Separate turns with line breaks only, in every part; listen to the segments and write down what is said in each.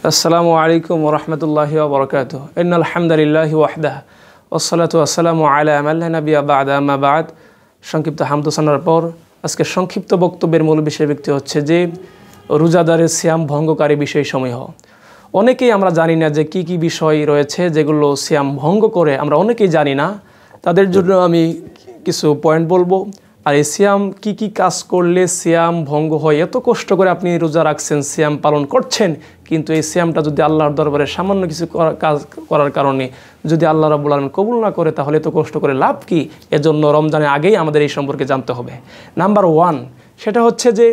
আসসালামু আলাইকুম ওয়া রাহমাতুল্লাহি ওয়া বারাকাতুহু। ইন্নাল হামদালিল্লাহি ওয়াহদাহু ওয়াসসালাতু ওয়াসসালামু আলা মান লা নাবিয়্যা বা'দা, আম্মা বা'দ। সংক্ষিপ্ত হামদ ও সানার পর আজকে সংক্ষিপ্ত বক্তব্যের মূল বিষয়বস্তু হচ্ছে যে রোজাদারের সিয়াম ভঙ্গকারী বিষয়সমূহ। অনেকেই আমরা জানি না যে কি কি বিষয় রয়েছে যেগুলো সিয়াম ভঙ্গ করে, আমরা অনেকেই জানি না। তাদের জন্য আমি কিছু পয়েন্ট বলবো। আর এই সিয়াম কি কি কাজ করলে সিয়াম ভঙ্গ হয়। এত কষ্ট করে আপনি রোজা রাখছেন, সিয়াম পালন করছেন, কিন্তু এই সিয়ামটা যদি আল্লাহর দরবারে সামান্য কিছু কাজ করার কারণে যদি আল্লাহ রাব্বুল আলামিন কবুল না করে, তাহলে তো কষ্ট করে লাভ কি? এজন্য রমজানের আগেই আমাদের এই সম্পর্কে জানতে হবে। নাম্বার 1, সেটা হচ্ছে যে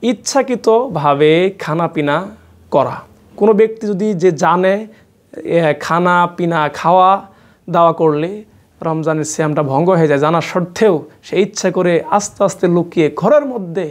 ইচ্ছাকৃতভাবে খানা পিনা করা। কোনো ব্যক্তি যদি যে জানে খানা পিনা খাওয়া দাওয়া করলে রমজানের সিয়ামটা ভঙ্গ হয়ে যায়, জানার সত্ত্বেও সে ইচ্ছা করে আস্তে আস্তে লুকিয়ে ঘরের মধ্যে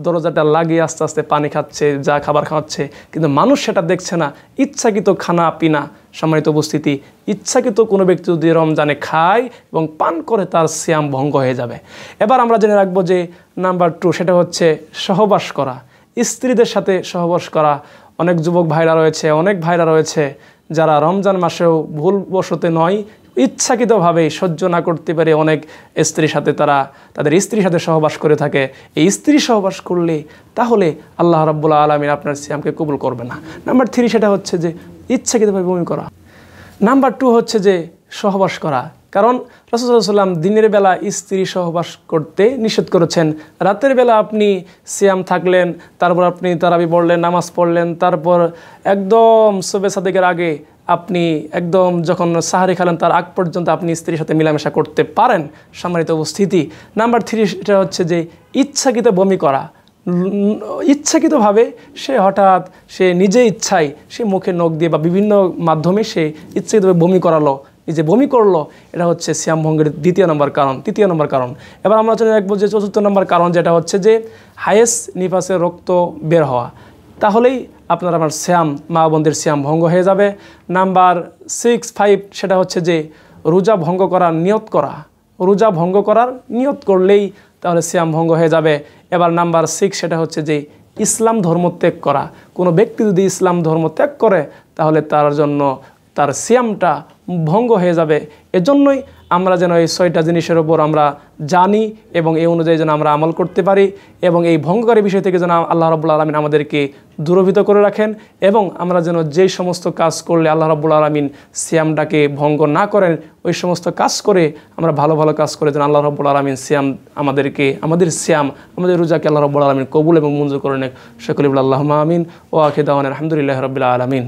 দরজাটা লাগিয়ে আস্তে আস্তে পানি খাচ্ছে, যা খাবার খাওয়াচ্ছে, কিন্তু মানুষ সেটা দেখছে না। ইচ্ছাকৃত খানা পিনা, সম্মানিত উপস্থিতি, ইচ্ছাকৃত কোনো ব্যক্তি যদি রমজানে খায় এবং পান করে, তার সিয়াম ভঙ্গ হয়ে যাবে। এবার আমরা জেনে রাখবো যে নাম্বার 2, সেটা হচ্ছে সহবাস করা, স্ত্রীদের সাথে সহবাস করা। অনেক যুবক ভাইরা রয়েছে, অনেক ভাইরা রয়েছে যারা রমজান মাসেও ভুলবশতে নয়, ইচ্ছাকৃতভাবেই সহ্য না করতে পারে অনেক স্ত্রীর সাথে তারা তাদের স্ত্রীর সাথে সহবাস করে থাকে। এই স্ত্রী সহবাস করলে তাহলে আল্লাহ রাব্বুল আলামিন আপনার সিয়ামকে কবুল করবে না। নাম্বার 3, সেটা হচ্ছে যে ইচ্ছাকৃতভাবে বমি করা। নাম্বার 2 হচ্ছে যে সহবাস করা। কারণ রাসূল সাল্লাল্লাহু আলাইহি ওয়াসাল্লাম দিনের বেলা স্ত্রী সহবাস করতে নিষেধ করেছেন। রাতের বেলা আপনি সিয়াম থাকলেন, তারপর আপনি তারাবি পড়লেন, নামাজ পড়লেন, তারপর একদম সুবহে সাদেকের আগে আপনি একদম যখন সাহারি খেলেন তার আগ পর্যন্ত আপনি স্ত্রীর সাথে মেলামেশা করতে পারেন। সম্মানিত উপস্থিতি, নাম্বার 3, এটা হচ্ছে যে ইচ্ছাকৃত বমি করা। ইচ্ছাকৃতভাবে সে হঠাৎ সে নিজে ইচ্ছায় সে মুখে নখ দিয়ে বা বিভিন্ন মাধ্যমে সে ইচ্ছাকৃতভাবে বমি করালো, নিজে বমি করলো, এটা হচ্ছে সিয়াম ভঙ্গের তৃতীয় নম্বর কারণ। এবার আমরা জেনে রাখবো যে 4র্থ নম্বর কারণ, যেটা হচ্ছে যে হায়েস নিফাসের রক্ত বের হওয়া। তাহলেই আপনার আমার সিয়াম, মা বোনদের সিয়াম ভঙ্গ হয়ে যাবে। নাম্বার 6, 5, সেটা হচ্ছে যে রোজা ভঙ্গ করার নিয়ত করা। রোজা ভঙ্গ করার নিয়ত করলেই তাহলে সিয়াম ভঙ্গ হয়ে যাবে। এবার নাম্বার 6, সেটা হচ্ছে যে ইসলাম ধর্ম ত্যাগ করা। কোনো ব্যক্তি যদি ইসলাম ধর্ম ত্যাগ করে, তাহলে তার জন্য তার সিয়ামটা ভঙ্গ হয়ে যাবে। এজন্যই আমরা যেন এই 6টা জিনিসের ওপর আমরা জানি এবং এই অনুযায়ী যেন আমরা আমল করতে পারি, এবং এই ভঙ্গকারী বিষয় থেকে যেন আল্লাহ রাব্বুল আলামিন আমাদেরকে দূরভীত করে রাখেন, এবং আমরা যেন যেই সমস্ত কাজ করলে আল্লাহ রাব্বুল আলামিন সিয়ামটাকে ভঙ্গ না করেন, ওই সমস্ত কাজ করে আমরা ভালো ভালো কাজ করে যেন আল্লাহ রাব্বুল আলামিন সিয়াম আমাদের সিয়াম, আমাদের রোজাকে আল্লাহ রাব্বুল আলামিন কবুল এবং মঞ্জুর করে নেন। সকলে বলে আল্লাহুম্মা আমিন। ওয়া আখিরু দাওয়ানা আলহামদুলিল্লাহি রাব্বিল আলামিন।